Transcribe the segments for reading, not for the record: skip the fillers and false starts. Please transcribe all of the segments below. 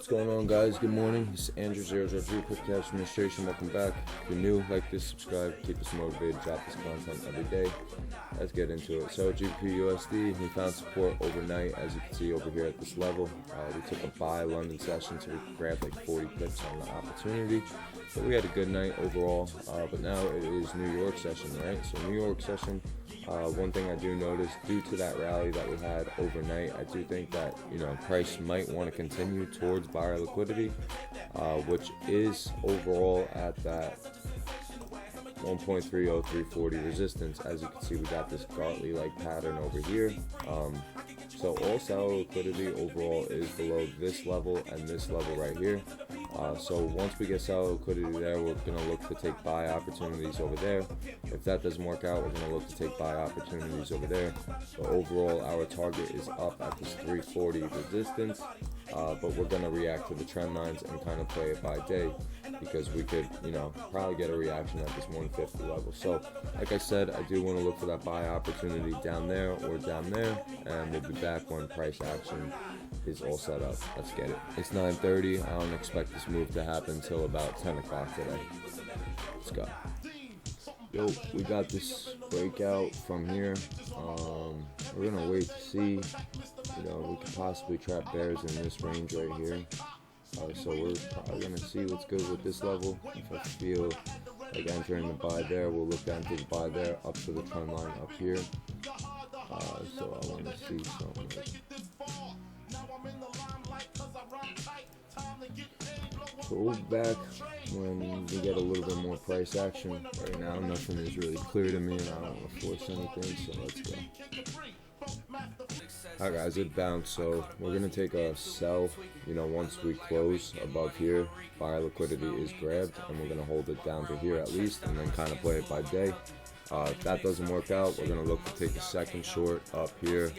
What's going on, guys? Good morning. This is Andrew, ZERODRAWDREW, Quick Cash Administration. Welcome back. If you're new, like this, subscribe, keep us motivated, drop this content every day. Let's get into it. So GBP USD, we found support overnight, as you can see over here at this level. We took a buy London session, so we grabbed like 40 pips on the opportunity. So we had a good night overall, but now it is New York session, right? So New York session. One thing I do notice, due to that rally that we had overnight, I do think that price might want to continue towards buyer liquidity, which is overall at that 1.30340 resistance. As you can see, we got this Gartley-like pattern over here. So all seller liquidity overall is below this level and this level right here. So once we get seller liquidity there, we're going to look to take buy opportunities over there. If that doesn't work out, we're going to look to take buy opportunities over there. So overall, our target is up at this 340 resistance, but we're going to react to the trend lines and kind of play it by day, because we could, probably get a reaction at this 150 level. So like I said, I do want to look for that buy opportunity down there or down there, and we'll be back when price action is all set up. Let's get it. It's 9:30. I don't expect this move to happen until about 10 o'clock today. Let's go. Yo, we got this breakout from here. We're gonna wait to see. We could possibly trap bears in this range right here. So we're probably gonna see what's good with this level. If I feel like entering the buy there, we'll look down to the buy there, up to the trend line up here. So I want to see something. So we'll be back when we get a little bit more price action. Right now, nothing is really clear to me, and I don't want to force anything, so let's go. Alright guys, it bounced, so we're going to take a sell, once we close above here. Buyer liquidity is grabbed, and we're going to hold it down to here at least, and then kind of play it by day. If that doesn't work out, we're going to look to take a second short up here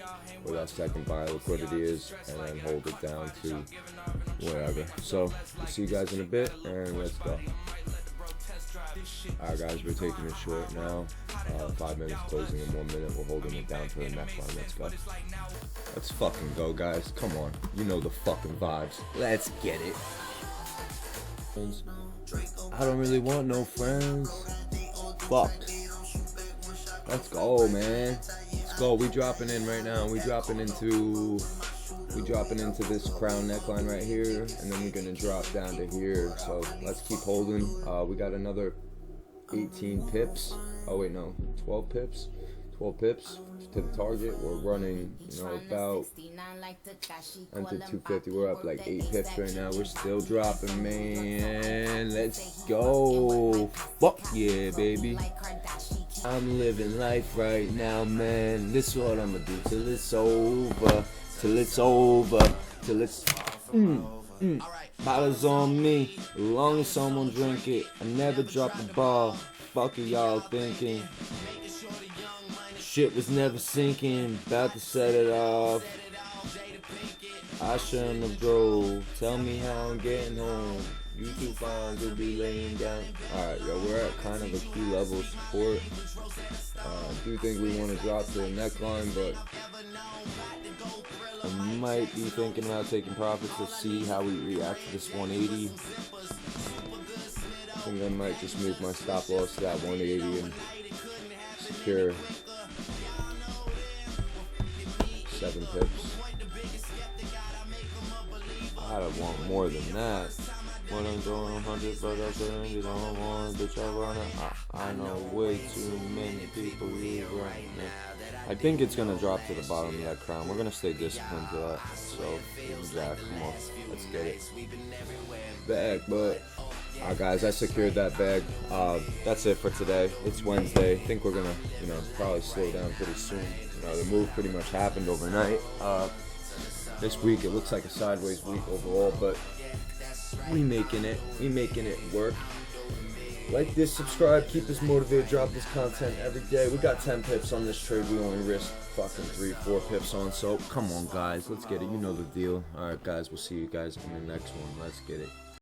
where that second buyer liquidity is, and then hold it down to wherever. So we'll see you guys in a bit, and let's go. Alright guys, we're taking it short now. 5 minutes closing in 1 minute. We're holding it down to the neckline. Let's go. Let's fucking go, guys. Come on. You know the fucking vibes. Let's get it. I don't really want no friends. Fucked. Let's go, man. Let's go. We dropping in right now. We dropping into this crown neckline right here, and then we're gonna drop down to here. So let's keep holding. We got another 18 pips. Oh wait, no, 12 pips. 12 pips to the target. We're running, about under 250. We're up like 8 pips right now. We're still dropping, man. Let's go. Fuck yeah, baby. I'm living life right now, man. This is what I'ma do till it's over. Till it's over. Till it's bottles on me. As long as someone drink it. I never drop the ball. Fuck are y'all thinking? Shit was never sinking. About to set it off. I shouldn't have drove. Tell me how I'm getting home. You two fines will be laying down. Alright, yo, we're at kind of a key level of support. I do think we want to drop to the neckline, but I might be thinking about taking profits to see how we react to this 180. I think I might just move my stop loss to that 180 and secure 7 pips. I don't want more than that. When I'm going 100, but I couldn't get on one, bitch, I run it. I know way too many people leave right now. I think it's gonna drop to the bottom of that crown. We're gonna stay disciplined to that. So, Jack, come on, let's get it. Bag, but alright guys, I secured that bag. That's it for today. It's Wednesday. I think we're gonna, probably slow down pretty soon. The move pretty much happened overnight. This week it looks like a sideways week overall, but we making it work. Like this, subscribe, keep us motivated, drop this content every day. We got 10 pips on this trade. We only risk fucking 3-4 pips on, so come on guys, let's get it. You know the deal. Alright guys, we'll see you guys in the next one. Let's get it.